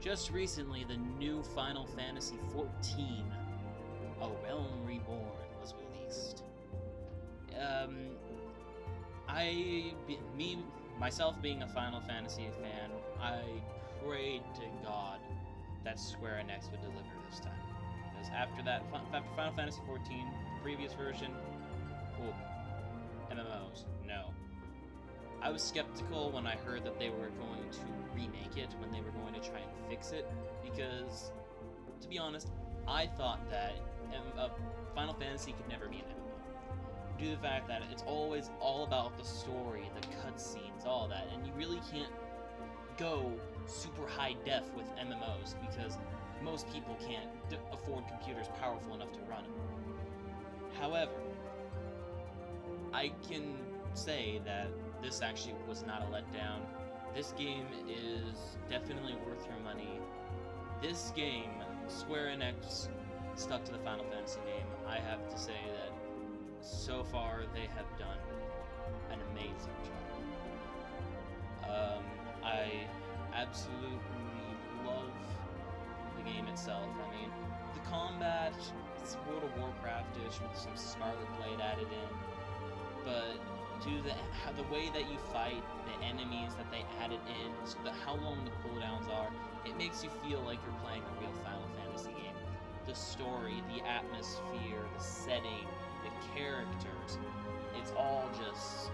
just recently, the new Final Fantasy XIV, A Realm Reborn, was released. Myself being a Final Fantasy fan, I prayed to God that Square Enix would deliver this time. Because after Final Fantasy XIV, the previous version, MMOs, no. I was skeptical when I heard that they were going to remake it, when they were going to try and fix it, because, to be honest, I thought that Final Fantasy could never be an MMO. Due to the fact that it's always all about the story, the cutscenes, all that, and you really can't go super high def with MMOs, because most people can't afford computers powerful enough to run them. However, I can say that this actually was not a letdown. This game is definitely worth your money. This game, Square Enix stuck to the Final Fantasy name. I have to say that so far they have done an amazing job. I absolutely love the game itself. I mean, the combat, it's World of Warcraft-ish with some Scarlet Blade added in, but to the way that you fight, the enemies that they added in, so that how long the cooldowns are, it makes you feel like you're playing a real Final Fantasy game. The story, the atmosphere, the setting, the characters, it's all just,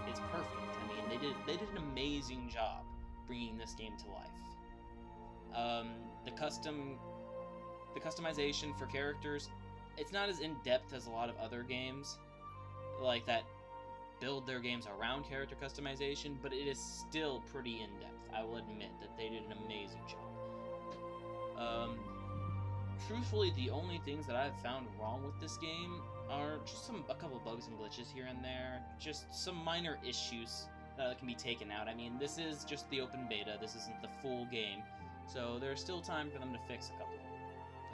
it's perfect. I mean, they did an amazing job bringing this game to life. The customization for characters, it's not as in-depth as a lot of other games like that build their games around character customization, but it is still pretty in-depth. I will admit that they did an amazing job. Truthfully, the only things that I've found wrong with this game are just a couple bugs and glitches here and there, just some minor issues that can be taken out. I mean, this is just the open beta, this isn't the full game, so there's still time for them to fix a couple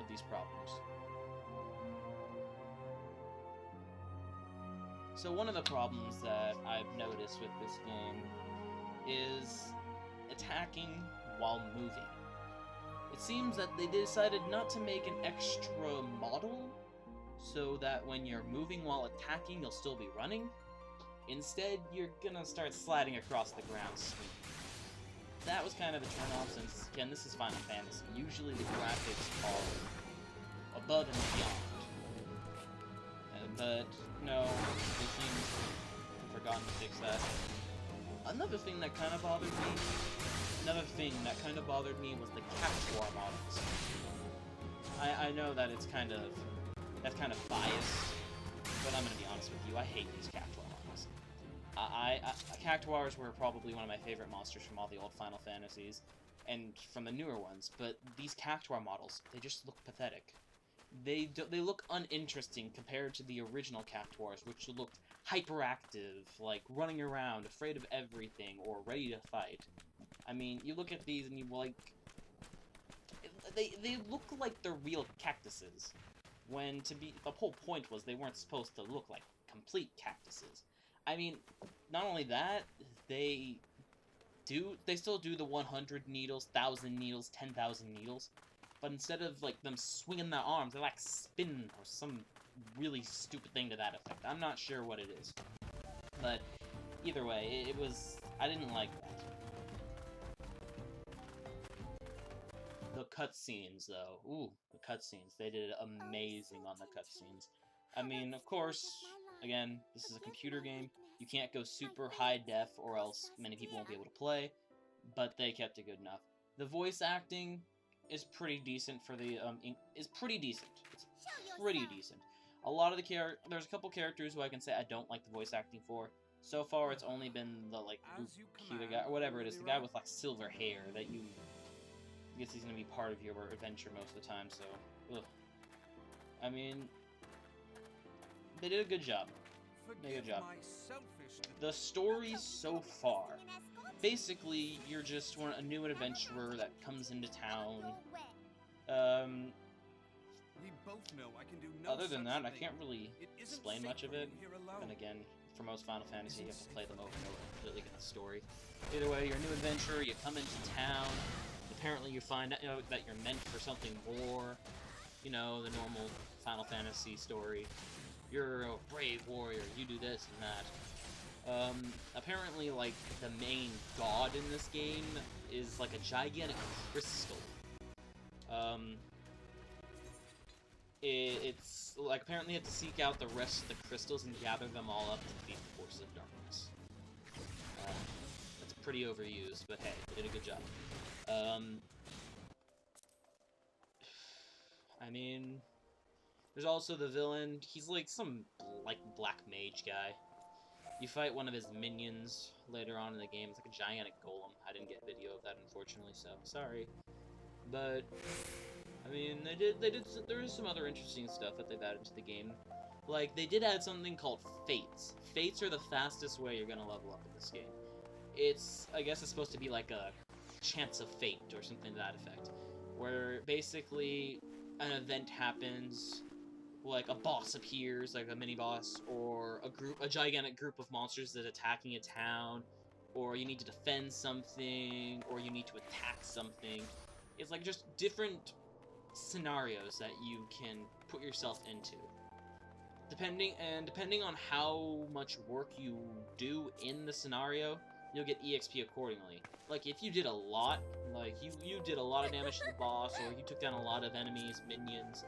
of these problems. So one of the problems that I've noticed with this game is attacking while moving. It seems that they decided not to make an extra model so that when you're moving while attacking, you'll still be running. Instead, you're gonna start sliding across the ground swinging. That was kind of a turn-off since, again, this is Final Fantasy. Usually the graphics are above and beyond. But no, they seem to have forgotten to fix that. Another thing that kind of bothered me was the Cactuar models. I know that that's kind of biased, but I'm gonna be honest with you, I hate these Cactuar models. Cactuars were probably one of my favorite monsters from all the old Final Fantasies, and from the newer ones, but these Cactuar models, they just look pathetic. They look uninteresting compared to the original Cactuars, which looked hyperactive, like running around, afraid of everything, or ready to fight. I mean, you look at these and you like... They look like they're real cactuses, when the whole point was they weren't supposed to look like complete cactuses. I mean, not only that, they still do the 100 needles, 1,000 needles, 10,000 needles, but instead of, like, them swinging their arms, they, like, spin or some really stupid thing to that effect. I'm not sure what it is. But, either way, I didn't like that. The cutscenes, though. Ooh, the cutscenes. They did amazing on the cutscenes. I mean, of course, again, this is a computer game. You can't go super high def or else many people won't be able to play, but they kept it good enough. The voice acting is pretty decent for the, It's pretty decent. A lot of the there's a couple characters who I can say I don't like the voice acting for. So far, it's only been the, like, Luke guy, or whatever it is, the guy with, like, silver hair that I guess he's gonna be part of your adventure most of the time, so, ugh. I mean, they did a good job. The story so far, basically, you're just a new adventurer that comes into town. Other than that, I can't really explain much of it. And again, for most Final Fantasy, you have to play them over and over to completely get the story. Either way, you're a new adventurer, you come into town, the apparently you find out, that you're meant for something more, the normal Final Fantasy story. You're a brave warrior, you do this and that. Apparently, like, the main god in this game is, like, a gigantic crystal. It's, like, apparently you have to seek out the rest of the crystals and gather them all up to defeat the forces of darkness. That's pretty overused, but hey, they did a good job. I mean, there's also the villain. He's like some, like, black mage guy. You fight one of his minions later on in the game. It's like a gigantic golem. I didn't get video of that, unfortunately, so sorry. But I mean, there is some other interesting stuff that they've added to the game. Like, they did add something called Fates. Fates are the fastest way you're gonna level up in this game. I guess it's supposed to be like a chance of fate or something to that effect. Where basically an event happens, like a boss appears, like a mini-boss, or a gigantic group of monsters that are attacking a town, or you need to defend something, or you need to attack something. It's like just different scenarios that you can put yourself into. Depending on how much work you do in the scenario, you'll get EXP accordingly. Like, if you did a lot, like, you did a lot of damage to the boss, or you took down a lot of enemies, minions,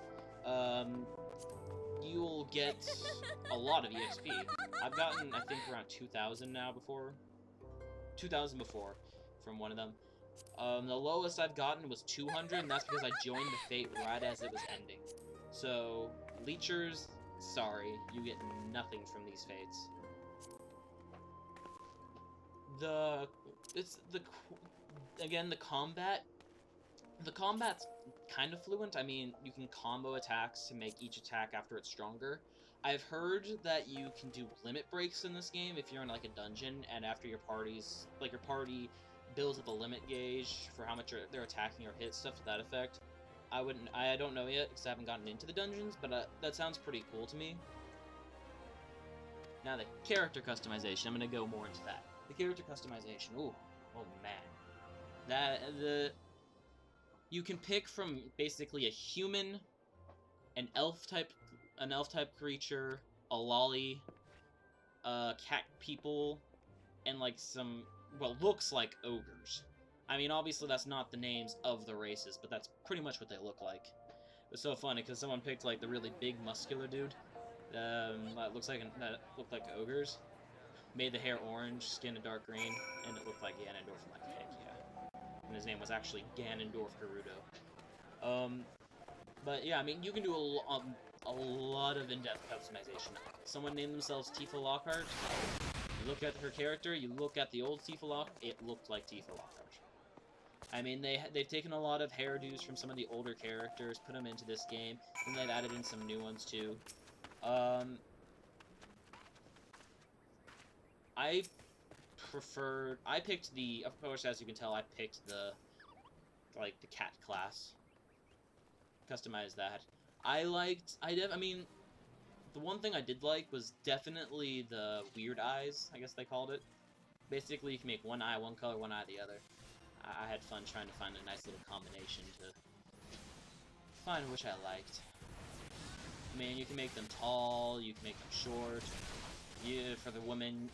you'll get a lot of EXP. I've gotten, I think, around 2,000 now before. 2,000 before from one of them. The lowest I've gotten was 200, and that's because I joined the Fate right as it was ending. So, Leechers, sorry, you get nothing from these Fates. Again, the combat's kind of fluent. I mean, you can combo attacks to make each attack after it's stronger. I've heard that you can do limit breaks in this game if you're in, like, a dungeon, and after your party builds up a limit gauge for how much they're attacking or hit, stuff to that effect. I don't know yet, because I haven't gotten into the dungeons, but that sounds pretty cool to me. Now, the character customization, I'm gonna go more into that. The character customization, oh man. You can pick from basically a human, an elf type creature, a lolly, cat people, and like some, well, looks like ogres. I mean, obviously that's not the names of the races, but that's pretty much what they look like. It was so funny because someone picked like the really big muscular dude that looked like ogres. Made the hair orange, skin a dark green, and it looked like Ganondorf. I'm like, heck yeah. And his name was actually Ganondorf Gerudo. But yeah, I mean, you can do a lot of in-depth customization. Someone named themselves Tifa Lockhart. You look at her character, you look at the old Tifa Lockhart, it looked like Tifa Lockhart. I mean, they've taken a lot of hairdos from some of the older characters, put them into this game, and they've added in some new ones too. I picked of course, as you can tell, I picked the cat class. Customized that. I mean, the one thing I did like was definitely the weird eyes, I guess they called it. Basically, you can make one eye one color, one eye the other. I had fun trying to find a nice little combination to find which I liked. I mean, you can make them tall, you can make them short. For the women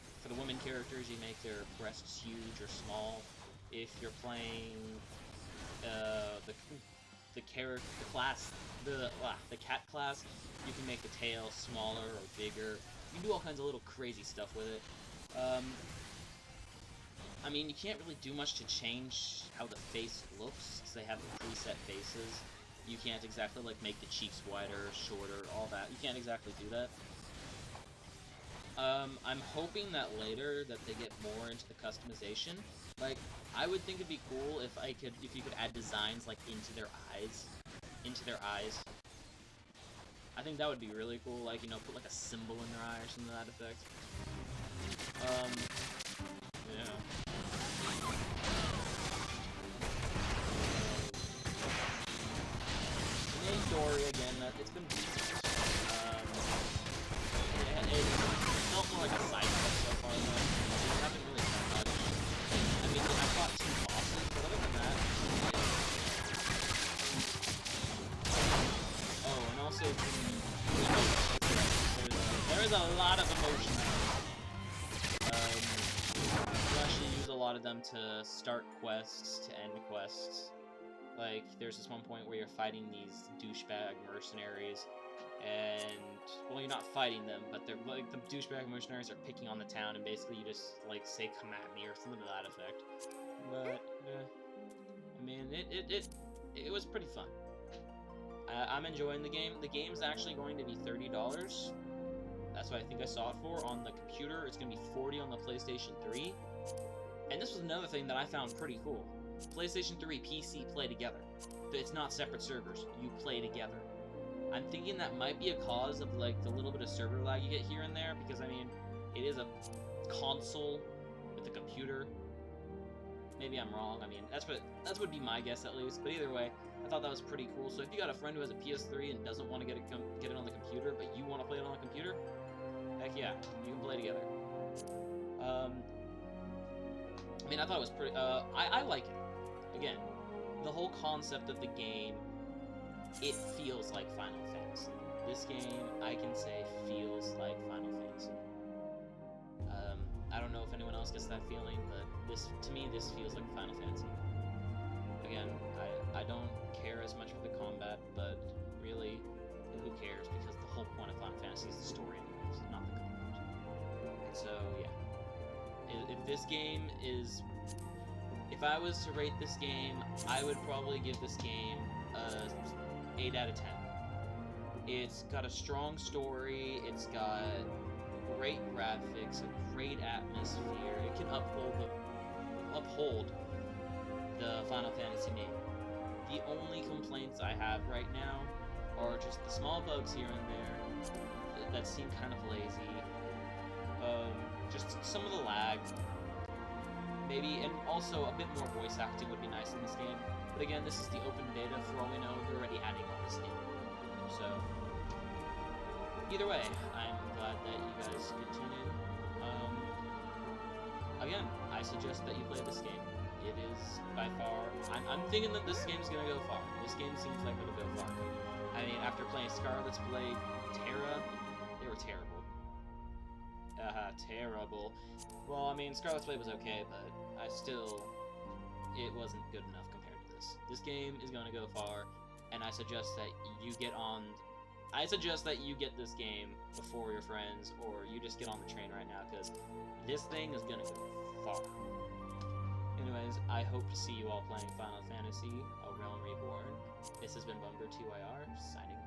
characters, you make their breasts huge or small. If you're playing the cat class, you can make the tail smaller or bigger. You can do all kinds of little crazy stuff with it. I mean, you can't really do much to change how the face looks, because they have preset faces. You can't exactly, like, make the cheeks wider, shorter, all that. You can't exactly do that. I'm hoping that later that they get more into the customization. Like, I would think it'd be cool if you could add designs, like, into their eyes. I think that would be really cool, like, you know, put, like, a symbol in their eye or something to that effect. Yeah. The main story, again, it's been decent. It felt more like a side quest so far, though. I haven't really done much. I mean, I fought 2 bosses, but other than that, also there is a lot of emotion. You actually use a lot of them to start quests, to end quests. Like, there's this one point where you're fighting these douchebag mercenaries, and, well, you're not fighting them, but they're, like, the douchebag mercenaries are picking on the town, and basically you just, like, say, come at me, or something to that effect. But, I mean, it was pretty fun. I'm enjoying the game. The game's actually going to be $30. That's what I think I saw it for. On the computer, it's going to be $40 on the PlayStation 3. And this was another thing that I found pretty cool. PlayStation 3, PC play together. It's not separate servers. You play together. I'm thinking that might be a cause of, like, the little bit of server lag you get here and there, because, I mean, it is a console with a computer. Maybe I'm wrong. I mean, that would be my guess, at least. But either way, I thought that was pretty cool. So if you got a friend who has a PS3 and doesn't want to get it on the computer, but you want to play it on the computer, heck yeah, you can play together. I mean, I thought it was pretty, I like it. Again, the whole concept of the game, it feels like Final Fantasy. This game, I can say, feels like Final Fantasy. I don't know if anyone else gets that feeling, but to me, this feels like Final Fantasy. Again, I don't care as much for the combat, but really, who cares? Because the whole point of Final Fantasy is the story anyways, not the combat. So, yeah. If this game is... If I was to rate this game, I would probably give this game a 8 out of 10. It's got a strong story, it's got great graphics, a great atmosphere, it can uphold the Final Fantasy name. The only complaints I have right now are just the small bugs here and there that seem kind of lazy. Just some of the lag. Maybe, and also a bit more voice acting would be nice in this game. But again, this is the open beta. For all we know, they're already adding all this in. So, either way, I'm glad that you guys could tune in. Again, I suggest that you play this game. It is, by far... I'm thinking that this game's gonna go far. This game seems like it'll go far. I mean, after playing Scarlet's Blade, Terra, they were terrible. Terrible. Well, I mean, Scarlet's Blade was okay, but it wasn't good enough compared to this. This game is gonna go far, and I suggest that you get this game before your friends, or you just get on the train right now, because this thing is gonna go far. Anyways, I hope to see you all playing Final Fantasy: A Realm Reborn. This has been Bumber2IR, signing off.